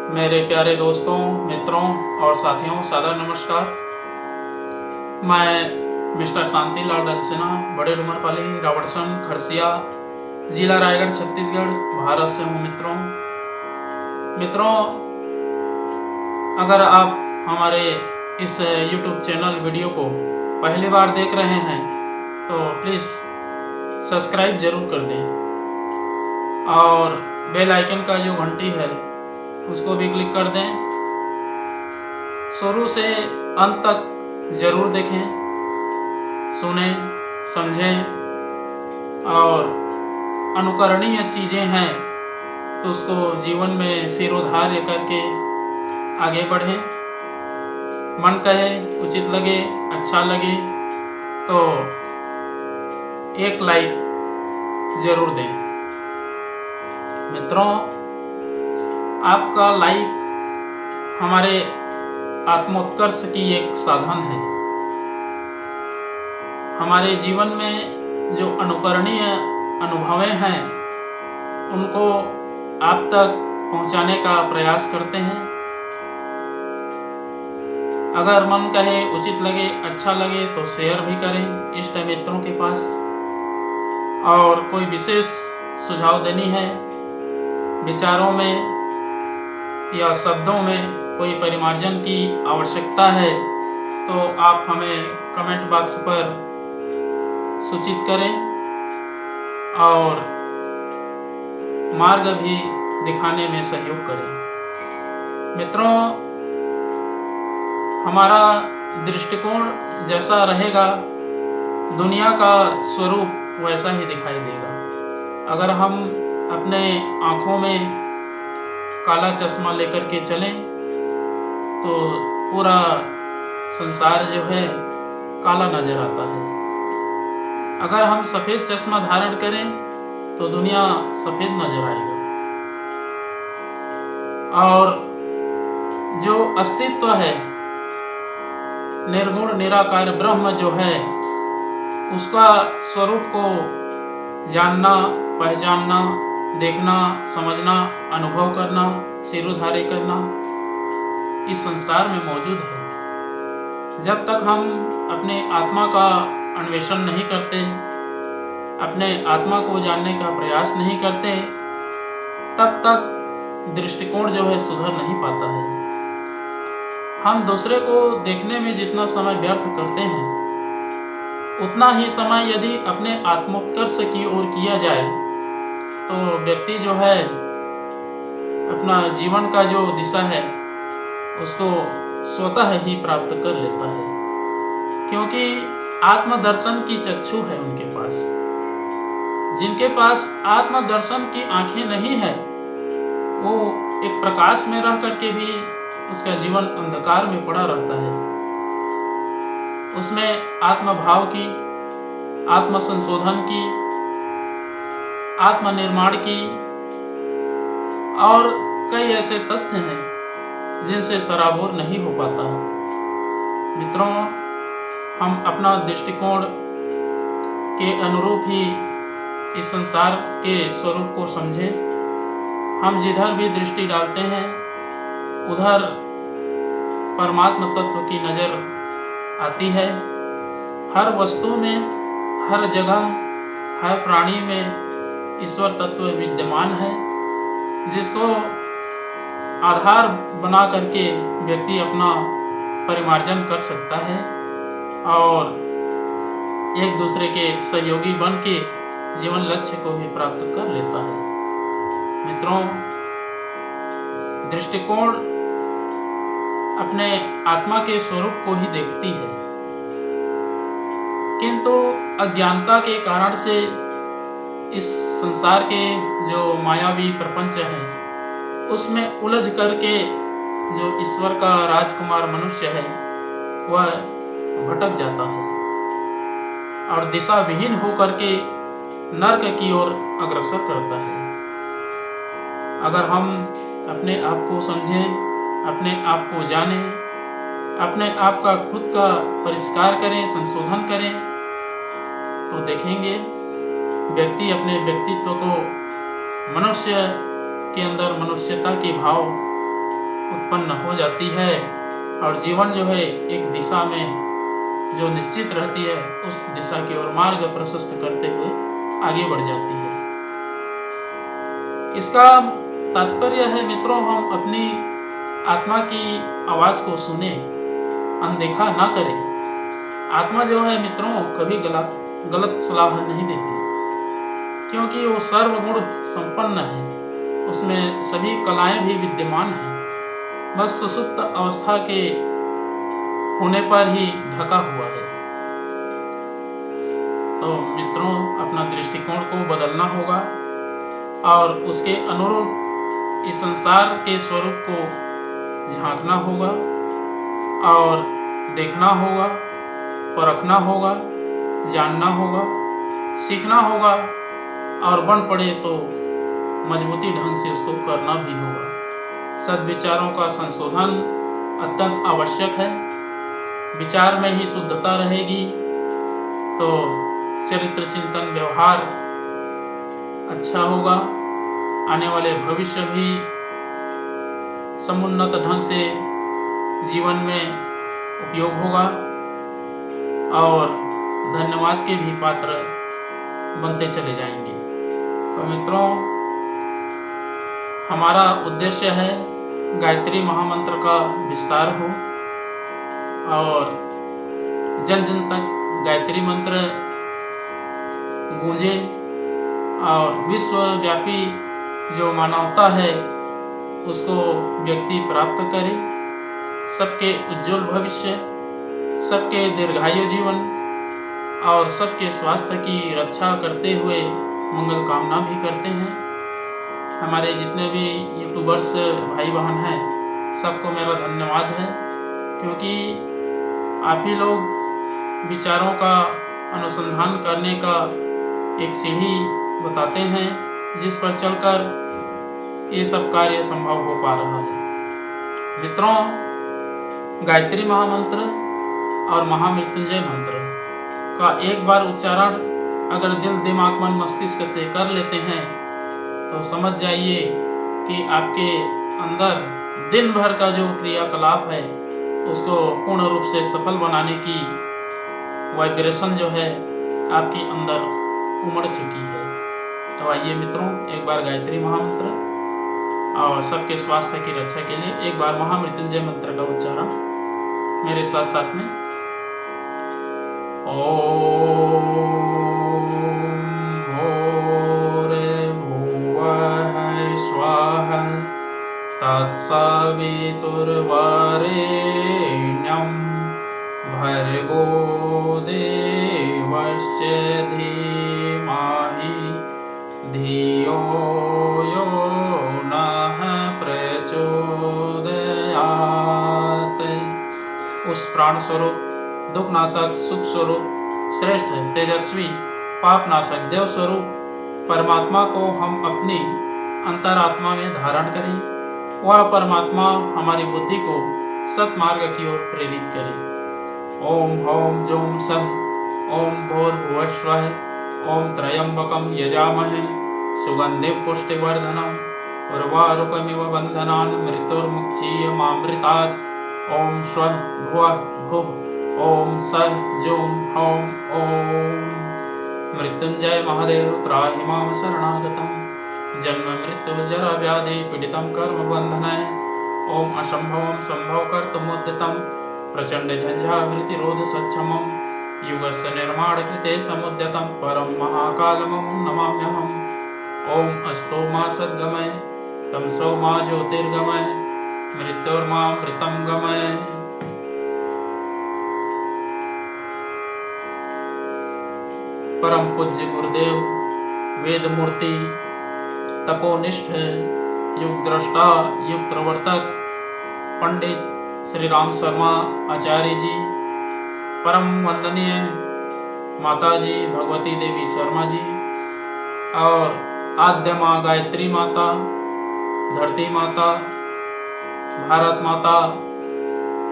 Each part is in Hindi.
मेरे प्यारे दोस्तों, मित्रों और साथियों, सादर नमस्कार। मैं मिस्टर शांतिलाल डंसिना, बड़े डुमरपाली, रावड़सन, खरसिया, जिला रायगढ़, छत्तीसगढ़, भारत से हूँ। मित्रों, अगर आप हमारे इस YouTube चैनल वीडियो को पहली बार देख रहे हैं तो प्लीज़ सब्सक्राइब ज़रूर कर दें और बेल आइकन का जो घंटी है उसको भी क्लिक कर दें। शुरू से अंत तक ज़रूर देखें, सुनें, समझें और अनुकरणीय चीज़ें हैं तो उसको जीवन में सिरोधार्य करके आगे बढ़ें। मन कहे, उचित लगे, अच्छा लगे तो एक लाइक ज़रूर दें। मित्रों, आपका लाइक हमारे आत्मोत्कर्ष की एक साधन है। हमारे जीवन में जो अनुकरणीय अनुभवें हैं उनको आप तक पहुंचाने का प्रयास करते हैं। अगर मन कहे, उचित लगे, अच्छा लगे तो शेयर भी करें इष्ट मित्रों के पास। और कोई विशेष सुझाव देनी है, विचारों में या शब्दों में कोई परिमार्जन की आवश्यकता है तो आप हमें कमेंट बॉक्स पर सूचित करें और मार्ग भी दिखाने में सहयोग करें। मित्रों, हमारा दृष्टिकोण जैसा रहेगा, दुनिया का स्वरूप वैसा ही दिखाई देगा। अगर हम अपने आँखों में काला चश्मा लेकर के चलें तो पूरा संसार जो है काला नजर आता है। अगर हम सफ़ेद चश्मा धारण करें तो दुनिया सफ़ेद नजर आएगा। और जो अस्तित्व है, निर्गुण निराकार ब्रह्म जो है, उसका स्वरूप को जानना, पहचानना, देखना, समझना, अनुभव करना, सिरोधार्य करना इस संसार में मौजूद है। जब तक हम अपने आत्मा का अन्वेषण नहीं करते, अपने आत्मा को जानने का प्रयास नहीं करते, तब तक दृष्टिकोण जो है सुधर नहीं पाता है। हम दूसरे को देखने में जितना समय व्यर्थ करते हैं, उतना ही समय यदि अपने आत्मोत्कर्ष की ओर किया जाए तो व्यक्ति जो है अपना जीवन का जो दिशा है उसको स्वतः ही प्राप्त कर लेता है। क्योंकि आत्मदर्शन की चक्षु है उनके पास। जिनके पास आत्मदर्शन की आंखें नहीं है, वो एक प्रकाश में रह करके भी उसका जीवन अंधकार में पड़ा रहता है। उसमें आत्मभाव की, आत्मसंशोधन की, आत्मनिर्माण की और कई ऐसे तथ्य हैं जिनसे सराबोर नहीं हो पाता। मित्रों, हम अपना दृष्टिकोण के अनुरूप ही इस संसार के स्वरूप को समझें। हम जिधर भी दृष्टि डालते हैं उधर परमात्म तत्व की नज़र आती है। हर वस्तु में, हर जगह, हर प्राणी में ईश्वर तत्व विद्यमान है, जिसको आधार बना करके व्यक्ति अपना परिमार्जन कर सकता है और एक दूसरे के सहयोगी बन के जीवन लक्ष्य को भी प्राप्त कर लेता है। मित्रों, दृष्टिकोण अपने आत्मा के स्वरूप को ही देखती है, किंतु अज्ञानता के कारण से इस संसार के जो मायावी प्रपंच है उसमें उलझ करके जो ईश्वर का राजकुमार मनुष्य है वह भटक जाता है और दिशा विहीन होकर के नर्क की ओर अग्रसर करता है। अगर हम अपने आप को समझें, अपने आप को जानें, अपने आप का खुद का परिष्कार करें, संशोधन करें तो देखेंगे व्यक्ति अपने व्यक्तित्व को, मनुष्य के अंदर मनुष्यता के भाव उत्पन्न हो जाती है और जीवन जो है एक दिशा में जो निश्चित रहती है उस दिशा की ओर मार्ग प्रशस्त करते हुए आगे बढ़ जाती है। इसका तात्पर्य है मित्रों, हम अपनी आत्मा की आवाज को सुने, अनदेखा ना करें। आत्मा जो है मित्रों कभी गलत सलाह नहीं देती, क्योंकि वो सर्वगुण संपन्न है, उसमें सभी कलाएं भी विद्यमान हैं, बस सुसुप्त अवस्था के होने पर ही ढका हुआ है। तो मित्रों अपना दृष्टिकोण को बदलना होगा और उसके अनुरूप इस संसार के स्वरूप को झांकना होगा और देखना होगा, परखना होगा, जानना होगा, सीखना होगा और बन पड़े तो मजबूती ढंग से उसको करना भी होगा। सद्विचारों का संशोधन अत्यंत आवश्यक है। विचार में ही शुद्धता रहेगी तो चरित्र चिंतन व्यवहार अच्छा होगा, आने वाले भविष्य भी समुन्नत ढंग से जीवन में उपयोग होगा और धन्यवाद के भी पात्र बनते चले जाएंगे। तो मित्रों हमारा उद्देश्य है गायत्री महामंत्र का विस्तार हो और जन जन तक गायत्री मंत्र गूंजे और विश्वव्यापी जो मानवता है उसको व्यक्ति प्राप्त करे। सबके उज्जवल भविष्य, सबके दीर्घायु जीवन और सबके स्वास्थ्य की रक्षा करते हुए मंगल कामना भी करते हैं। हमारे जितने भी यूट्यूबर्स भाई बहन हैं सबको मेरा धन्यवाद है, क्योंकि आप ही लोग विचारों का अनुसंधान करने का एक सीढ़ी बताते हैं जिस पर चलकर ये सब कार्य संभव हो पा रहा है। मित्रों गायत्री महामंत्र और महामृत्युंजय मंत्र का एक बार उच्चारण अगर दिल दिमाग मन मस्तिष्क से कर लेते हैं तो समझ जाइए कि आपके अंदर दिन भर का जो क्रियाकलाप है उसको पूर्ण रूप से सफल बनाने की वाइब्रेशन जो है आपके अंदर उमड़ चुकी है। तो आइए मित्रों एक बार गायत्री महामंत्र और सबके स्वास्थ्य की रक्षा के लिए एक बार महामृत्युंजय मंत्र का उच्चारण मेरे साथ साथ में। ओम भूर्भुवः स्वः तत्सवितुर्वरेण्यं भर्गो देवस्य धीमहि धियो यो नः प्रचोदयात्। उस प्राण स्वरूप दुखनाशक सुख स्वरूप श्रेष्ठ तेजस्वी पापनाशक देव स्वरूप परमात्मा को हम अपनी अंतरात्मा में धारण करें। वह परमात्मा हमारी बुद्धि को सत्मार्ग की ओर प्रेरित करे। ओम ह्रौं जौं सः ओम भूर्भुवस्वः ओम त्र्यंबकं यजामहे सुगंधिं पुष्टिवर्धनम् उर्वारुकमिव बन्धनान् मृत्युर्मुक्षीयमामृतात्। ओम स्वः भुवः भुवः ओम सः जौं ह्रौं ओम। मृत्युंजय महादेव त्राहि मां शरणागतं जन्म मृत्यु जरा व्याधि पीडितं कर्म बन्धनाय। ओम असंभवं संभव कर्तुमुद्यतं प्रचंड झंझावृतिरोध सक्षमं युगस्य निर्माण कृते समुद्यतं परम महाकालमं नमाम्यहम्। ओम अस्तो मा सद्गमय तमसो मा ज्योतिर्गमय मृत्युर्मामृतं गमय। परम पूज्य गुरुदेव वेद मूर्ति तपोनिष्ठ युग दृष्टा युग प्रवर्तक पंडित श्री राम शर्मा आचार्य जी, परम वंदनीय माता जी भगवती देवी शर्मा जी और आद्य माँ गायत्री माता, धरती माता, भारत माता,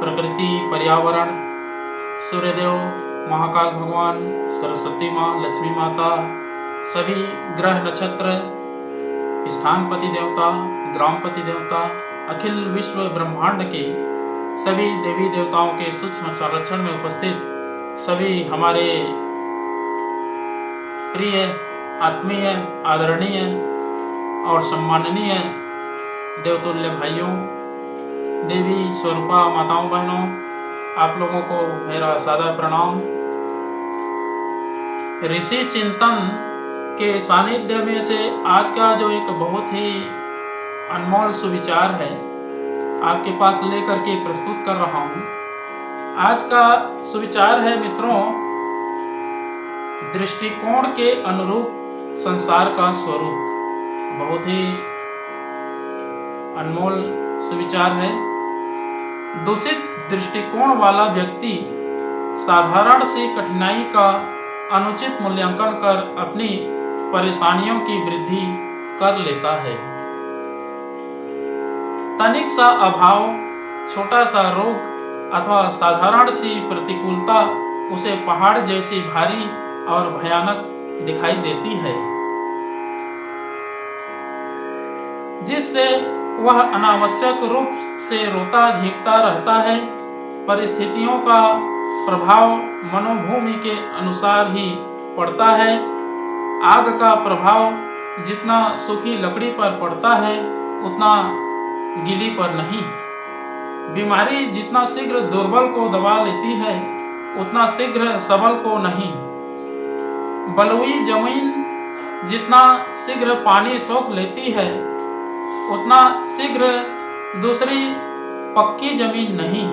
प्रकृति पर्यावरण, सूर्यदेव, महाकाल भगवान, सरस्वती माँ, लक्ष्मी माता, सभी ग्रह नक्षत्र, स्थानपति देवता, ग्रामपति देवता, अखिल विश्व ब्रह्मांड के सभी देवी देवताओं के सूक्ष्म संरक्षण में उपस्थित सभी हमारे प्रिय, आत्मीय, आदरणीय और सम्माननीय देवतुल्य भाइयों, देवी स्वरूपा माताओं, बहनों, आप लोगों को मेरा सादर प्रणाम। ऋषि चिंतन के सानिध्य में से आज का जो एक बहुत ही अनमोल सुविचार है आपके पास लेकर के प्रस्तुत कर रहा हूँ। आज का सुविचार है मित्रों, दृष्टिकोण के अनुरूप संसार का स्वरूप। बहुत ही अनमोल सुविचार है। दूषित दृष्टिकोण वाला व्यक्ति साधारण सी कठिनाई का अनुचित मूल्यांकन कर अपनी परेशानियों की वृद्धि कर लेता है। तनिक सा अभाव, छोटा सा रोग अथवा साधारण सी प्रतिकूलता उसे पहाड़ जैसी भारी और भयानक दिखाई देती है, जिससे वह अनावश्यक रूप से रोता झींकता रहता है। परिस्थितियों का प्रभाव मनोभूमि के अनुसार ही पड़ता है। आग का प्रभाव जितना सूखी लकड़ी पर पड़ता है उतना गीली पर नहीं। बीमारी जितना शीघ्र दुर्बल को दबा लेती है उतना शीघ्र सबल को नहीं। बलुई जमीन जितना शीघ्र पानी सोख लेती है उतना शीघ्र दूसरी पक्की जमीन नहीं।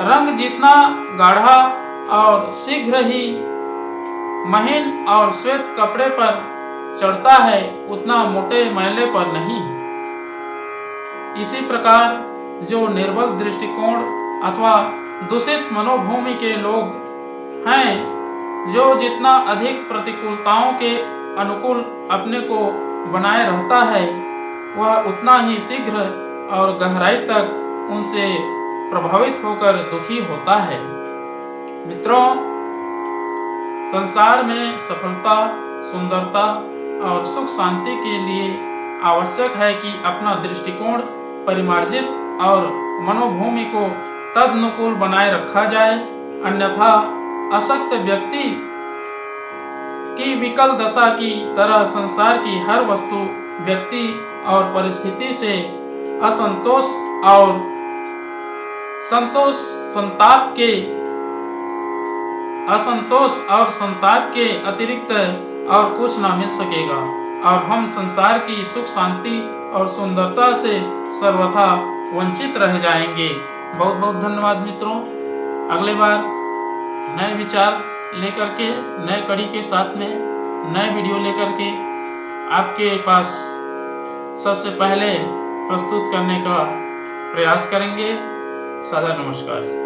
रंग जितना गाढ़ा और शीघ्र ही महीन और श्वेत कपड़े पर चढ़ता है उतना मोटे मैले पर नहीं। इसी प्रकार जो निर्बल दृष्टिकोण अथवा दूषित मनोभूमि के लोग हैं, जो जितना अधिक प्रतिकूलताओं के अनुकूल अपने को बनाए रहता है, वह उतना ही शीघ्र और गहराई तक उनसे प्रभावित होकर दुखी होता है। मित्रों, संसार में सफलता, सुंदरता और सुख शांति के लिए आवश्यक है कि अपना दृष्टिकोण परिमार्जित और मनोभूमि को तदनुकूल बनाए रखा जाए। अन्यथा अशक्त व्यक्ति की विकल दशा की तरह संसार की हर वस्तु, व्यक्ति और परिस्थिति से असंतोष और संताप के अतिरिक्त और कुछ ना मिल सकेगा और हम संसार की सुख शांति और सुंदरता से सर्वथा वंचित रह जाएंगे। बहुत बहुत धन्यवाद मित्रों। अगले बार नए विचार लेकर के, नए कड़ी के साथ में नए वीडियो लेकर के आपके पास सबसे पहले प्रस्तुत करने का प्रयास करेंगे। सादर नमस्कार।